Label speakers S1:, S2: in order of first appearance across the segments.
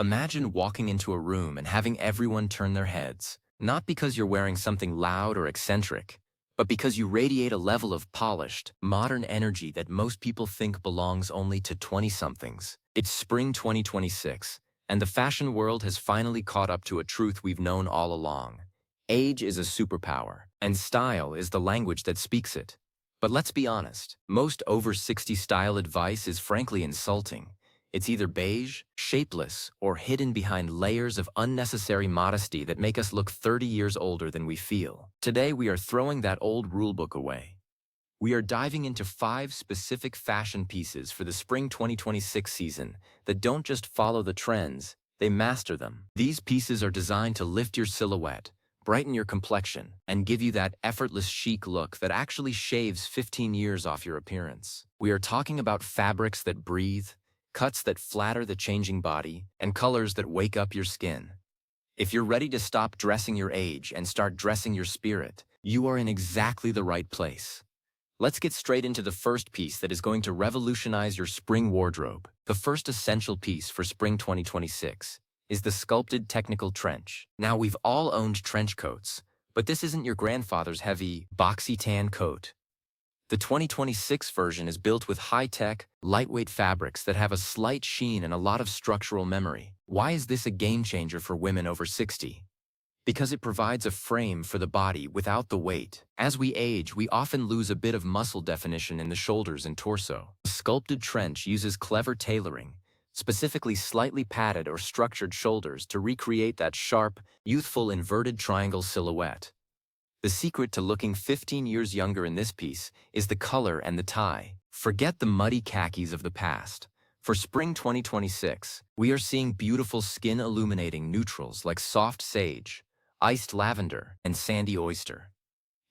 S1: Imagine walking into a room and having everyone turn their heads, not because you're wearing something loud or eccentric, but because you radiate a level of polished, modern energy that most people think belongs only to 20-somethings. It's spring 2026, and the fashion world has finally caught up to a truth we've known all along. Age is a superpower, and style is the language that speaks it. But let's be honest, most over 60 style advice is frankly insulting. It's either beige, shapeless, or hidden behind layers of unnecessary modesty that make us look 30 years older than we feel. Today we are throwing that old rulebook away. We are diving into 5 specific fashion pieces for the spring 2026 season that don't just follow the trends, they master them. These pieces are designed to lift your silhouette, brighten your complexion, and give you that effortless chic look that actually shaves 15 years off your appearance. We are talking about fabrics that breathe, cuts that flatter the changing body, and colors that wake up your skin. If you're ready to stop dressing your age and start dressing your spirit, you are in exactly the right place. Let's get straight into the first piece that is going to revolutionize your spring wardrobe. The first essential piece for spring 2026 is the sculpted technical trench. Now, we've all owned trench coats, but this isn't your grandfather's heavy, boxy tan coat. The 2026 version is built with high-tech, lightweight fabrics that have a slight sheen and a lot of structural memory. Why is this a game-changer for women over 60? Because it provides a frame for the body without the weight. As we age, we often lose a bit of muscle definition in the shoulders and torso. A sculpted trench uses clever tailoring, specifically slightly padded or structured shoulders to recreate that sharp, youthful inverted triangle silhouette. The secret to looking 15 years younger in this piece is the color and the tie. Forget the muddy khakis of the past. For spring 2026, we are seeing beautiful skin-illuminating neutrals like soft sage, iced lavender, and sandy oyster.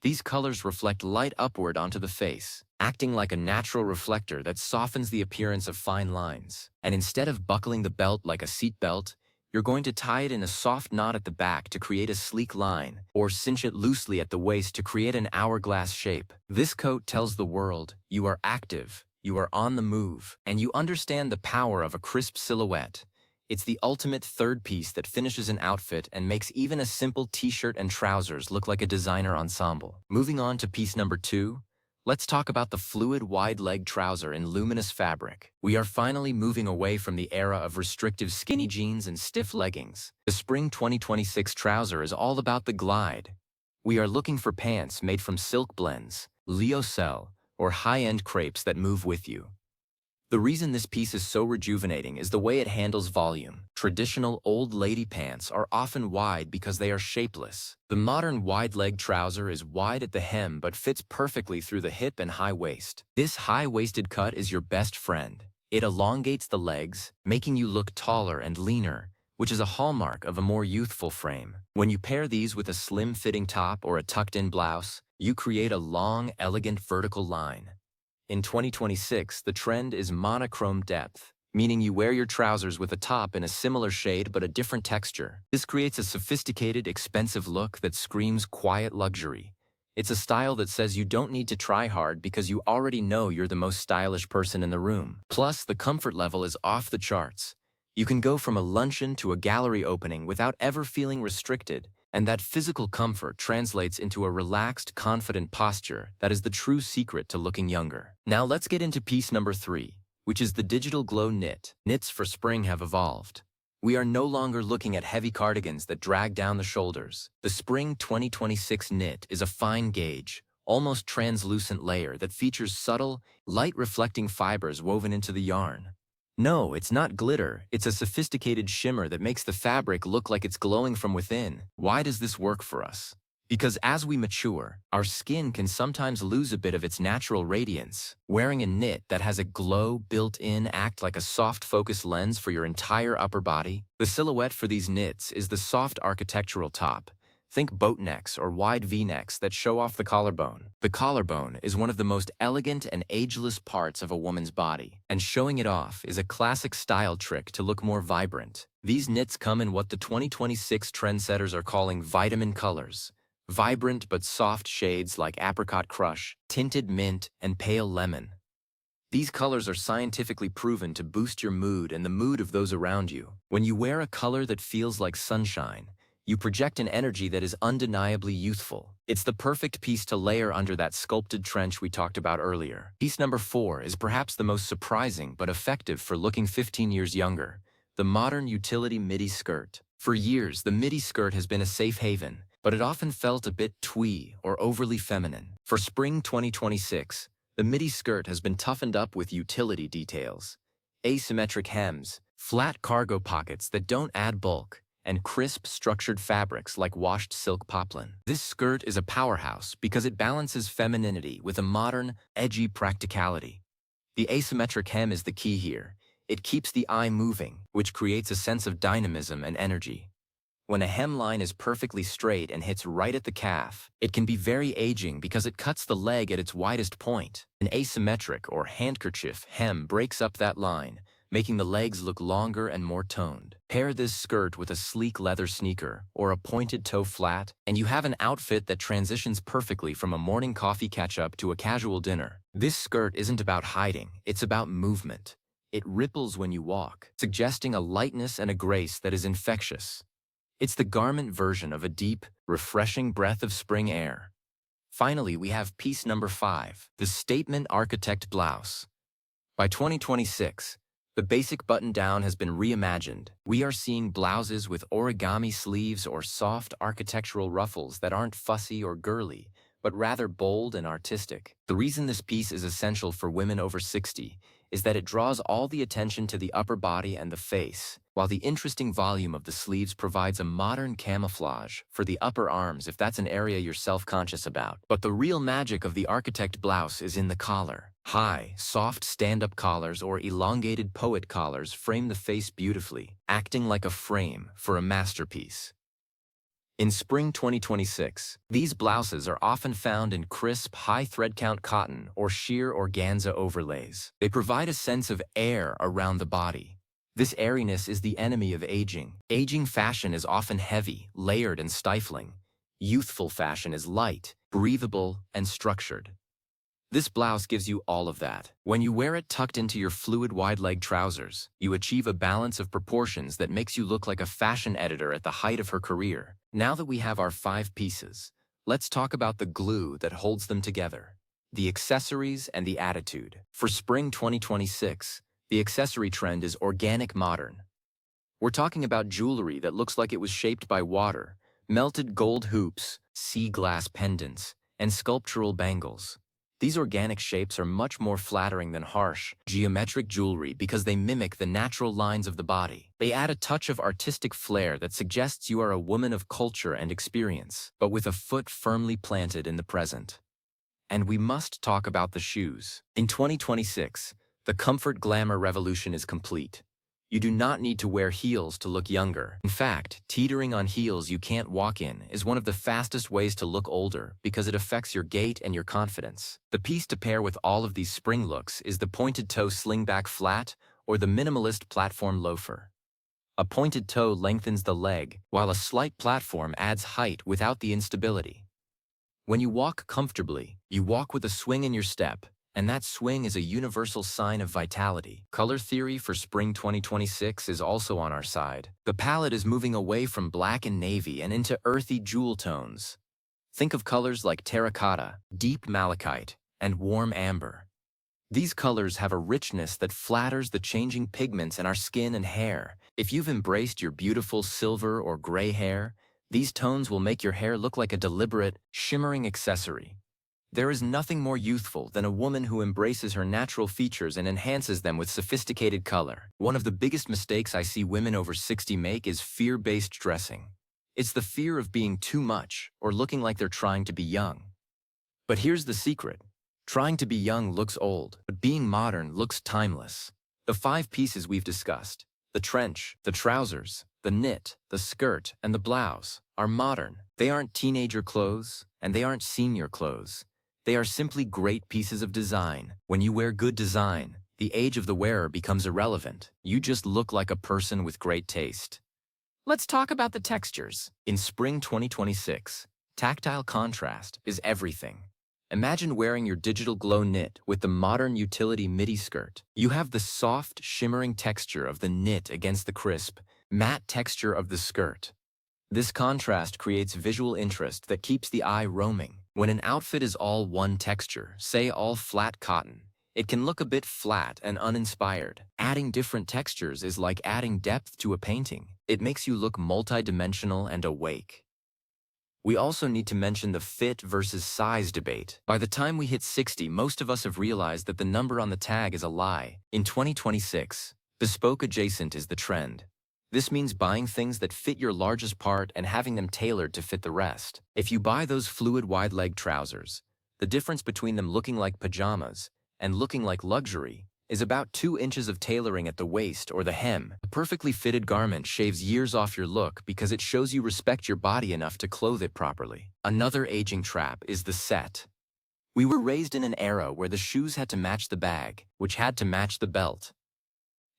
S1: These colors reflect light upward onto the face, acting like a natural reflector that softens the appearance of fine lines. And instead of buckling the belt like a seat belt, you're going to tie it in a soft knot at the back to create a sleek line, or cinch it loosely at the waist to create an hourglass shape. This coat tells the world you are active, you are on the move, and you understand the power of a crisp silhouette. It's the ultimate third piece that finishes an outfit and makes even a simple t-shirt and trousers look like a designer ensemble. Moving on to piece number 2, let's talk about the fluid wide-leg trouser in luminous fabric. We are finally moving away from the era of restrictive skinny jeans and stiff leggings. The spring 2026 trouser is all about the glide. We are looking for pants made from silk blends, lyocell, or high-end crepes that move with you. The reason this piece is so rejuvenating is the way it handles volume. Traditional old lady pants are often wide because they are shapeless. The modern wide-leg trouser is wide at the hem but fits perfectly through the hip and high waist. This high-waisted cut is your best friend. It elongates the legs, making you look taller and leaner, which is a hallmark of a more youthful frame. When you pair these with a slim-fitting top or a tucked-in blouse, you create a long, elegant vertical line. In 2026, the trend is monochrome depth, meaning you wear your trousers with a top in a similar shade but a different texture. This creates a sophisticated, expensive look that screams quiet luxury. It's a style that says you don't need to try hard because you already know you're the most stylish person in the room. Plus, the comfort level is off the charts. You can go from a luncheon to a gallery opening without ever feeling restricted, and that physical comfort translates into a relaxed, confident posture that is the true secret to looking younger. Now let's get into piece number 3, which is the digital glow knit. Knits for spring have evolved. We are no longer looking at heavy cardigans that drag down the shoulders. The spring 2026 knit is a fine gauge, almost translucent layer that features subtle, light-reflecting fibers woven into the yarn. No, it's not glitter, it's a sophisticated shimmer that makes the fabric look like it's glowing from within. Why does this work for us? Because as we mature, our skin can sometimes lose a bit of its natural radiance. Wearing a knit that has a glow built in acts like a soft focus lens for your entire upper body. The silhouette for these knits is the soft architectural top. Think boat necks or wide V-necks that show off the collarbone. The collarbone is one of the most elegant and ageless parts of a woman's body, and showing it off is a classic style trick to look more vibrant. These knits come in what the 2026 trendsetters are calling vitamin colors. Vibrant but soft shades like apricot crush, tinted mint, and pale lemon. These colors are scientifically proven to boost your mood and the mood of those around you. When you wear a color that feels like sunshine, you project an energy that is undeniably youthful. It's the perfect piece to layer under that sculpted trench we talked about earlier. Piece number 4 is perhaps the most surprising but effective for looking 15 years younger: the modern utility midi skirt. For years, the midi skirt has been a safe haven, but it often felt a bit twee or overly feminine. For spring 2026, the midi skirt has been toughened up with utility details: asymmetric hems, flat cargo pockets that don't add bulk, and crisp, structured fabrics like washed silk poplin. This skirt is a powerhouse because it balances femininity with a modern, edgy practicality. The asymmetric hem is the key here. It keeps the eye moving, which creates a sense of dynamism and energy. When a hemline is perfectly straight and hits right at the calf, it can be very aging because it cuts the leg at its widest point. An asymmetric or handkerchief hem breaks up that line, making the legs look longer and more toned. Pair this skirt with a sleek leather sneaker or a pointed toe flat, and you have an outfit that transitions perfectly from a morning coffee catch-up to a casual dinner. This skirt isn't about hiding, it's about movement. It ripples when you walk, suggesting a lightness and a grace that is infectious. It's the garment version of a deep, refreshing breath of spring air. Finally, we have piece number 5, the statement architect blouse. By 2026, the basic button-down has been reimagined. We are seeing blouses with origami sleeves or soft architectural ruffles that aren't fussy or girly, but rather bold and artistic. The reason this piece is essential for women over 60 is that it draws all the attention to the upper body and the face, while the interesting volume of the sleeves provides a modern camouflage for the upper arms if that's an area you're self-conscious about. But the real magic of the architect blouse is in the collar. High, soft stand-up collars or elongated poet collars frame the face beautifully, acting like a frame for a masterpiece. In spring 2026, these blouses are often found in crisp, high thread count cotton or sheer organza overlays. They provide a sense of air around the body. This airiness is the enemy of aging. Aging fashion is often heavy, layered, and stifling. Youthful fashion is light, breathable, and structured. This blouse gives you all of that. When you wear it tucked into your fluid wide-leg trousers, you achieve a balance of proportions that makes you look like a fashion editor at the height of her career. Now that we have our 5 pieces, let's talk about the glue that holds them together: the accessories and the attitude. For spring 2026, the accessory trend is organic modern. We're talking about jewelry that looks like it was shaped by water, melted gold hoops, sea glass pendants, and sculptural bangles. These organic shapes are much more flattering than harsh, geometric jewelry because they mimic the natural lines of the body. They add a touch of artistic flair that suggests you are a woman of culture and experience, but with a foot firmly planted in the present. And we must talk about the shoes. In 2026, the comfort glamour revolution is complete. You do not need to wear heels to look younger. In fact, teetering on heels you can't walk in is one of the fastest ways to look older because it affects your gait and your confidence. The piece to pair with all of these spring looks is the pointed toe slingback flat or the minimalist platform loafer. A pointed toe lengthens the leg, while a slight platform adds height without the instability. When you walk comfortably, you walk with a swing in your step, and that swing is a universal sign of vitality. Color theory for spring 2026 is also on our side. The palette is moving away from black and navy and into earthy jewel tones. Think of colors like terracotta, deep malachite, and warm amber. These colors have a richness that flatters the changing pigments in our skin and hair. If you've embraced your beautiful silver or gray hair, these tones will make your hair look like a deliberate, shimmering accessory. There is nothing more youthful than a woman who embraces her natural features and enhances them with sophisticated color. One of the biggest mistakes I see women over 60 make is fear-based dressing. It's the fear of being too much or looking like they're trying to be young. But here's the secret. Trying to be young looks old, but being modern looks timeless. The 5 pieces we've discussed, the trench, the trousers, the knit, the skirt, and the blouse, are modern. They aren't teenager clothes, and they aren't senior clothes. They are simply great pieces of design. When you wear good design, the age of the wearer becomes irrelevant. You just look like a person with great taste. Let's talk about the textures. In spring 2026, tactile contrast is everything. Imagine wearing your digital glow knit with the modern utility midi skirt. You have the soft, shimmering texture of the knit against the crisp, matte texture of the skirt. This contrast creates visual interest that keeps the eye roaming. When an outfit is all one texture, say all flat cotton, it can look a bit flat and uninspired. Adding different textures is like adding depth to a painting. It makes you look multidimensional and awake. We also need to mention the fit versus size debate. By the time we hit 60, most of us have realized that the number on the tag is a lie. In 2026, bespoke adjacent is the trend. This means buying things that fit your largest part and having them tailored to fit the rest. If you buy those fluid wide-leg trousers, the difference between them looking like pajamas and looking like luxury is about 2 inches of tailoring at the waist or the hem. A perfectly fitted garment shaves years off your look because it shows you respect your body enough to clothe it properly. Another aging trap is the set. We were raised in an era where the shoes had to match the bag, which had to match the belt.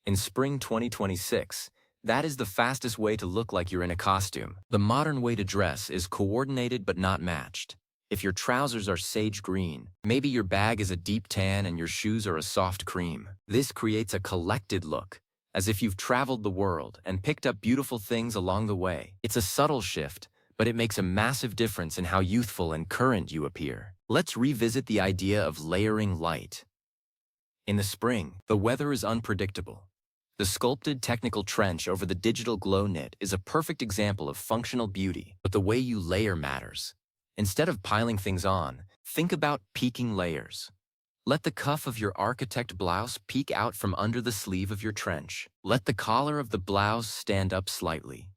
S1: In spring 2026, that is the fastest way to look like you're in a costume. The modern way to dress is coordinated but not matched. If your trousers are sage green, maybe your bag is a deep tan and your shoes are a soft cream. This creates a collected look, as if you've traveled the world and picked up beautiful things along the way. It's a subtle shift, but it makes a massive difference in how youthful and current you appear. Let's revisit the idea of layering light. In the spring, the weather is unpredictable. The sculpted technical trench over the digital glow knit is a perfect example of functional beauty, but the way you layer matters. Instead of piling things on, think about peeking layers. Let the cuff of your architect blouse peek out from under the sleeve of your trench. Let the collar of the blouse stand up slightly.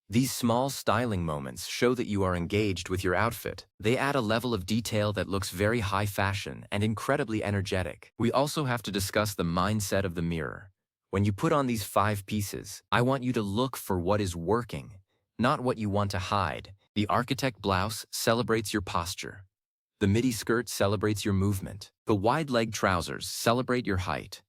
S1: These small styling moments show that you are engaged with your outfit. They add a level of detail that looks very high fashion and incredibly energetic. We also have to discuss the mindset of the mirror. When you put on these 5 pieces, I want you to look for what is working, not what you want to hide. The architect blouse celebrates your posture. The midi skirt celebrates your movement. The wide-leg trousers celebrate your height.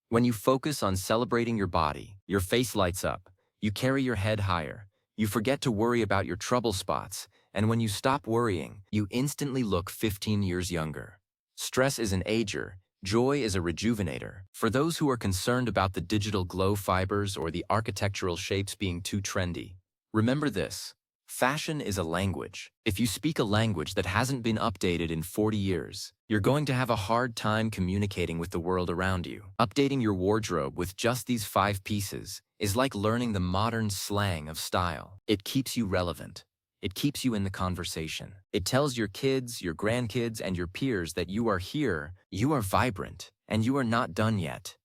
S1: When you focus on celebrating your body, your face lights up. You carry your head higher. You forget to worry about your trouble spots. And when you stop worrying, you instantly look 15 years younger. Stress is an ager. Joy is a rejuvenator. For those who are concerned about the digital glow fibers or the architectural shapes being too trendy, remember this: fashion is a language. If you speak a language that hasn't been updated in 40 years, you're going to have a hard time communicating with the world around you. Updating your wardrobe with just these 5 pieces is like learning the modern slang of style. It keeps you relevant. It keeps you in the conversation. It tells your kids, your grandkids, and your peers that you are here, you are vibrant, and you are not done yet.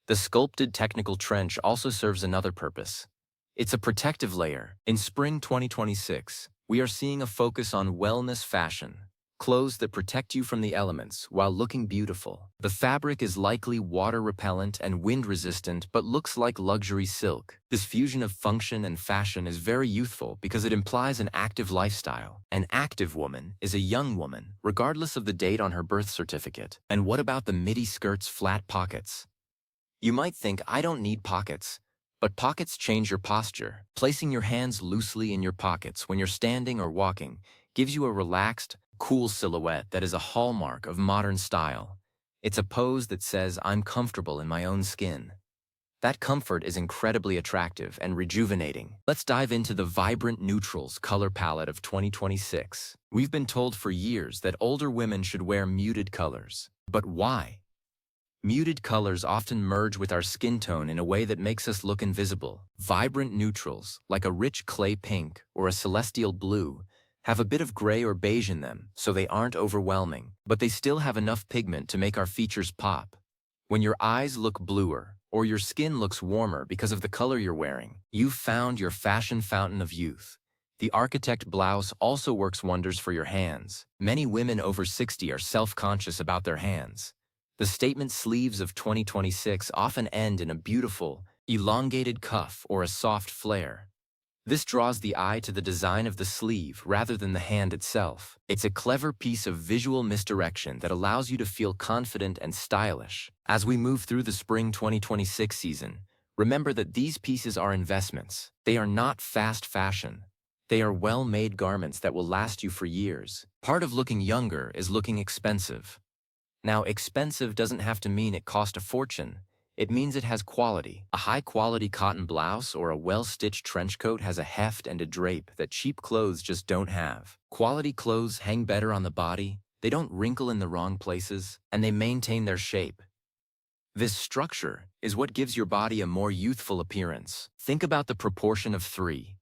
S1: The sculpted technical trench also serves another purpose. It's a protective layer. In spring 2026, we are seeing a focus on wellness fashion, clothes that protect you from the elements while looking beautiful. The fabric is likely water-repellent and wind-resistant but looks like luxury silk. This fusion of function and fashion is very youthful because it implies an active lifestyle. An active woman is a young woman, regardless of the date on her birth certificate. And what about the midi skirt's flat pockets? You might think, I don't need pockets. But pockets change your posture. Placing your hands loosely in your pockets when you're standing or walking gives you a relaxed, cool silhouette that is a hallmark of modern style. It's a pose that says, I'm comfortable in my own skin. That comfort is incredibly attractive and rejuvenating. Let's dive into the vibrant neutrals color palette of 2026. We've been told for years that older women should wear muted colors. But why? Muted colors often merge with our skin tone in a way that makes us look invisible. Vibrant neutrals, like a rich clay pink or a celestial blue, have a bit of gray or beige in them, so they aren't overwhelming, but they still have enough pigment to make our features pop. When your eyes look bluer, or your skin looks warmer because of the color you're wearing, you've found your fashion fountain of youth. The architect blouse also works wonders for your hands. Many women over 60 are self-conscious about their hands. The statement sleeves of 2026 often end in a beautiful, elongated cuff or a soft flare. This draws the eye to the design of the sleeve rather than the hand itself. It's a clever piece of visual misdirection that allows you to feel confident and stylish. As we move through the spring 2026 season, remember that these pieces are investments. They are not fast fashion. They are well-made garments that will last you for years. Part of looking younger is looking expensive. Now, expensive doesn't have to mean it cost a fortune. It means it has quality. A high-quality cotton blouse or a well-stitched trench coat has a heft and a drape that cheap clothes just don't have. Quality clothes hang better on the body, they don't wrinkle in the wrong places, and they maintain their shape. This structure is what gives your body a more youthful appearance. Think about the proportion of 3.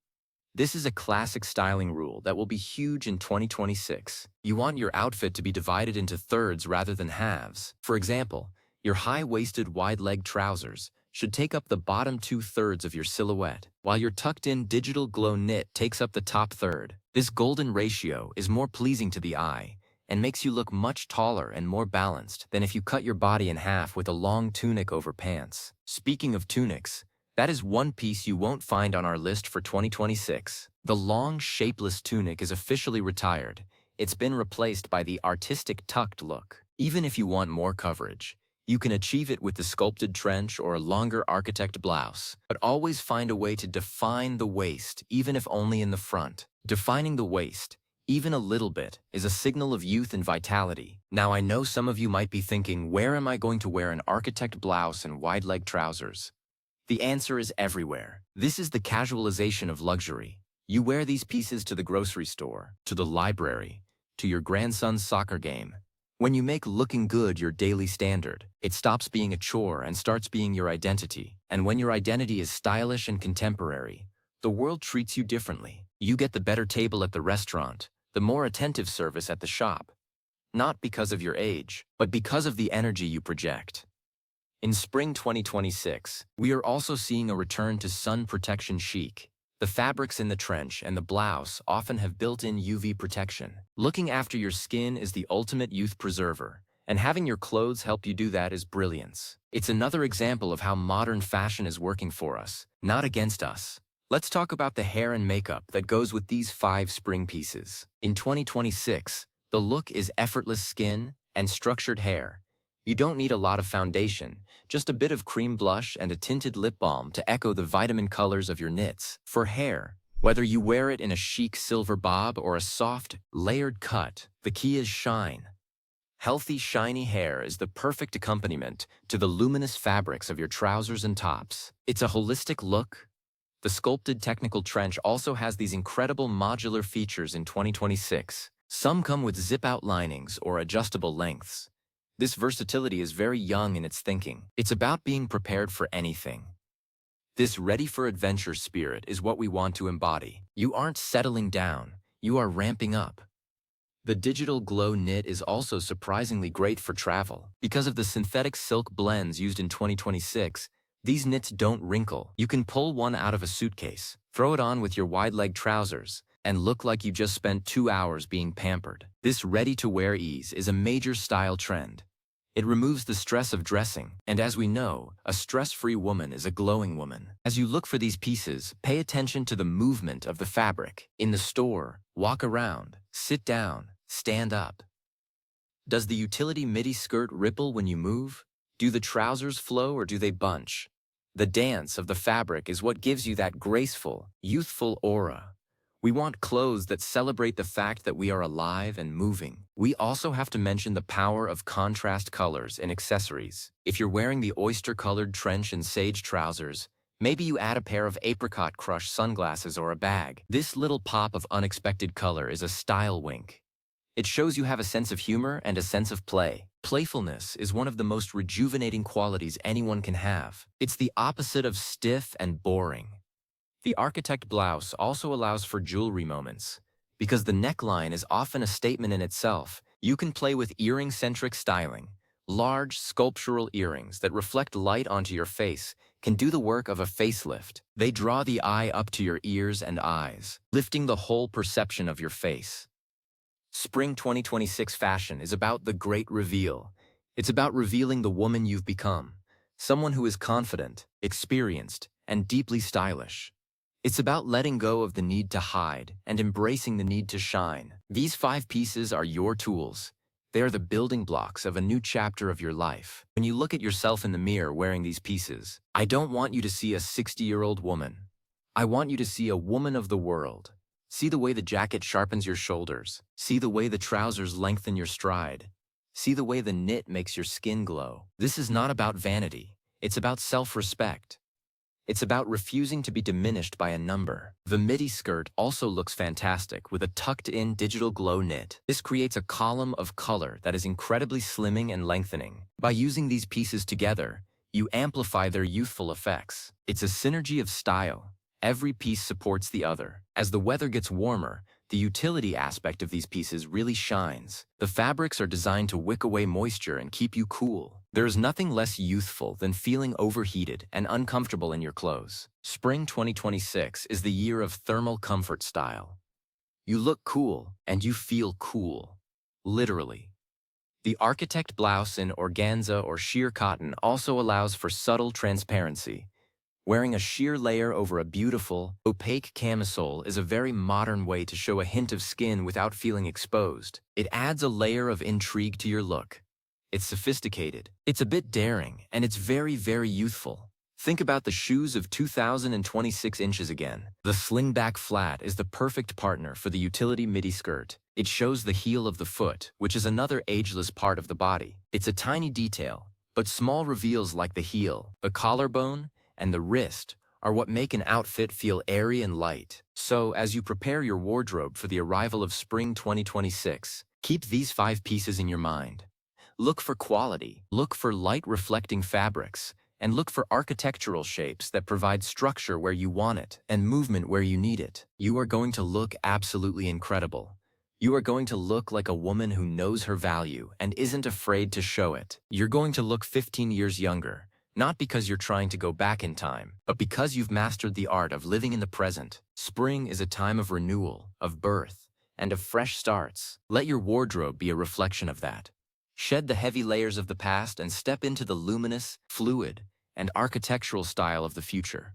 S1: This is a classic styling rule that will be huge in 2026. You want your outfit to be divided into thirds rather than halves. For example, your high-waisted wide-leg trousers should take up the bottom 2/3 of your silhouette, while your tucked-in digital glow knit takes up the top third. This golden ratio is more pleasing to the eye and makes you look much taller and more balanced than if you cut your body in half with a long tunic over pants. Speaking of tunics, that is one piece you won't find on our list for 2026. The long, shapeless tunic is officially retired. It's been replaced by the artistic tucked look. Even if you want more coverage, you can achieve it with the sculpted trench or a longer architect blouse. But always find a way to define the waist, even if only in the front. Defining the waist, even a little bit, is a signal of youth and vitality. Now, I know some of you might be thinking, where am I going to wear an architect blouse and wide-leg trousers? The answer is everywhere. This is the casualization of luxury. You wear these pieces to the grocery store, to the library, to your grandson's soccer game. When you make looking good your daily standard, it stops being a chore and starts being your identity. And when your identity is stylish and contemporary, the world treats you differently. You get the better table at the restaurant, the more attentive service at the shop. Not because of your age, but because of the energy you project. In spring 2026, we are also seeing a return to sun protection chic. The fabrics in the trench and the blouse often have built-in UV protection. Looking after your skin is the ultimate youth preserver, and having your clothes help you do that is brilliance. It's another example of how modern fashion is working for us, not against us. Let's talk about the hair and makeup that goes with these 5 spring pieces. In 2026, the look is effortless skin and structured hair. You don't need a lot of foundation, just a bit of cream blush and a tinted lip balm to echo the vitamin colors of your knits. For hair, whether you wear it in a chic silver bob or a soft, layered cut, the key is shine. Healthy, shiny hair is the perfect accompaniment to the luminous fabrics of your trousers and tops. It's a holistic look. The sculpted technical trench also has these incredible modular features in 2026. Some come with zip-out linings or adjustable lengths. This versatility is very young in its thinking. It's about being prepared for anything. This ready-for-adventure spirit is what we want to embody. You aren't settling down, you are ramping up. The digital glow knit is also surprisingly great for travel. Because of the synthetic silk blends used in 2026, these knits don't wrinkle. You can pull one out of a suitcase, throw it on with your wide-leg trousers, and look like you just spent 2 hours being pampered. This ready-to-wear ease is a major style trend. It removes the stress of dressing, and as we know, a stress-free woman is a glowing woman. As you look for these pieces, pay attention to the movement of the fabric. In the store, walk around, sit down, stand up. Does the utility midi skirt ripple when you move? Do the trousers flow or do they bunch? The dance of the fabric is what gives you that graceful, youthful aura. We want clothes that celebrate the fact that we are alive and moving. We also have to mention the power of contrast colors and accessories. If you're wearing the oyster-colored trench and sage trousers, maybe you add a pair of apricot crush sunglasses or a bag. This little pop of unexpected color is a style wink. It shows you have a sense of humor and a sense of play. Playfulness is one of the most rejuvenating qualities anyone can have. It's the opposite of stiff and boring. The architect blouse also allows for jewelry moments. Because the neckline is often a statement in itself, you can play with earring-centric styling. Large, sculptural earrings that reflect light onto your face can do the work of a facelift. They draw the eye up to your ears and eyes, lifting the whole perception of your face. Spring 2026 fashion is about the great reveal. It's about revealing the woman you've become, someone who is confident, experienced, and deeply stylish. It's about letting go of the need to hide and embracing the need to shine. These 5 pieces are your tools. They are the building blocks of a new chapter of your life. When you look at yourself in the mirror wearing these pieces, I don't want you to see a 60-year-old woman. I want you to see a woman of the world. See the way the jacket sharpens your shoulders. See the way the trousers lengthen your stride. See the way the knit makes your skin glow. This is not about vanity. It's about self-respect. It's about refusing to be diminished by a number. The midi skirt also looks fantastic with a tucked-in digital glow knit. This creates a column of color that is incredibly slimming and lengthening. By using these pieces together, you amplify their youthful effects. It's a synergy of style. Every piece supports the other. As the weather gets warmer, the utility aspect of these pieces really shines. The fabrics are designed to wick away moisture and keep you cool. There is nothing less youthful than feeling overheated and uncomfortable in your clothes. Spring 2026 is the year of thermal comfort style. You look cool and you feel cool. Literally. The architect blouse in organza or sheer cotton also allows for subtle transparency. Wearing a sheer layer over a beautiful, opaque camisole is a very modern way to show a hint of skin without feeling exposed. It adds a layer of intrigue to your look. It's sophisticated, it's a bit daring, and it's very, very youthful. Think about the shoes of 2026 inches again. The slingback flat is the perfect partner for the utility midi skirt. It shows the heel of the foot, which is another ageless part of the body. It's a tiny detail, but small reveals like the heel, the collarbone, and the wrist are what make an outfit feel airy and light. So, as you prepare your wardrobe for the arrival of spring 2026, keep these 5 pieces in your mind. Look for quality, look for light-reflecting fabrics, and look for architectural shapes that provide structure where you want it and movement where you need it. You are going to look absolutely incredible. You are going to look like a woman who knows her value and isn't afraid to show it. You're going to look 15 years younger. Not because you're trying to go back in time, but because you've mastered the art of living in the present. Spring is a time of renewal, of birth, and of fresh starts. Let your wardrobe be a reflection of that. Shed the heavy layers of the past and step into the luminous, fluid, and architectural style of the future.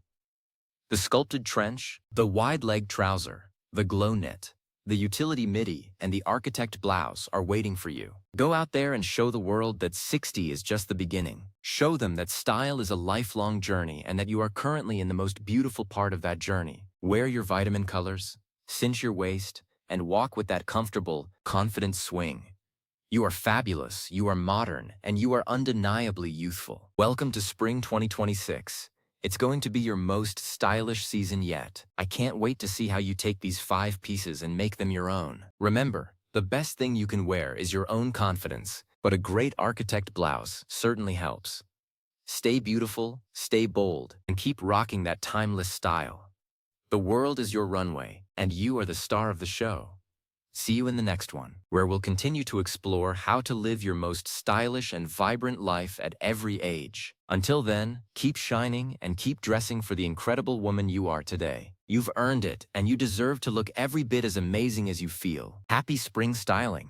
S1: The sculpted trench, the wide-leg trouser, the glow knit, the utility midi, and the architect blouse are waiting for you. Go out there and show the world that 60 is just the beginning. Show them that style is a lifelong journey and that you are currently in the most beautiful part of that journey. Wear your vitamin colors, cinch your waist, and walk with that comfortable, confident swing. You are fabulous, you are modern, and you are undeniably youthful. Welcome to spring 2026. It's going to be your most stylish season yet. I can't wait to see how you take these 5 pieces and make them your own. Remember, the best thing you can wear is your own confidence, but a great architect blouse certainly helps. Stay beautiful, stay bold, and keep rocking that timeless style. The world is your runway, and you are the star of the show. See you in the next one, where we'll continue to explore how to live your most stylish and vibrant life at every age. Until then, keep shining and keep dressing for the incredible woman you are today. You've earned it, and you deserve to look every bit as amazing as you feel. Happy spring styling!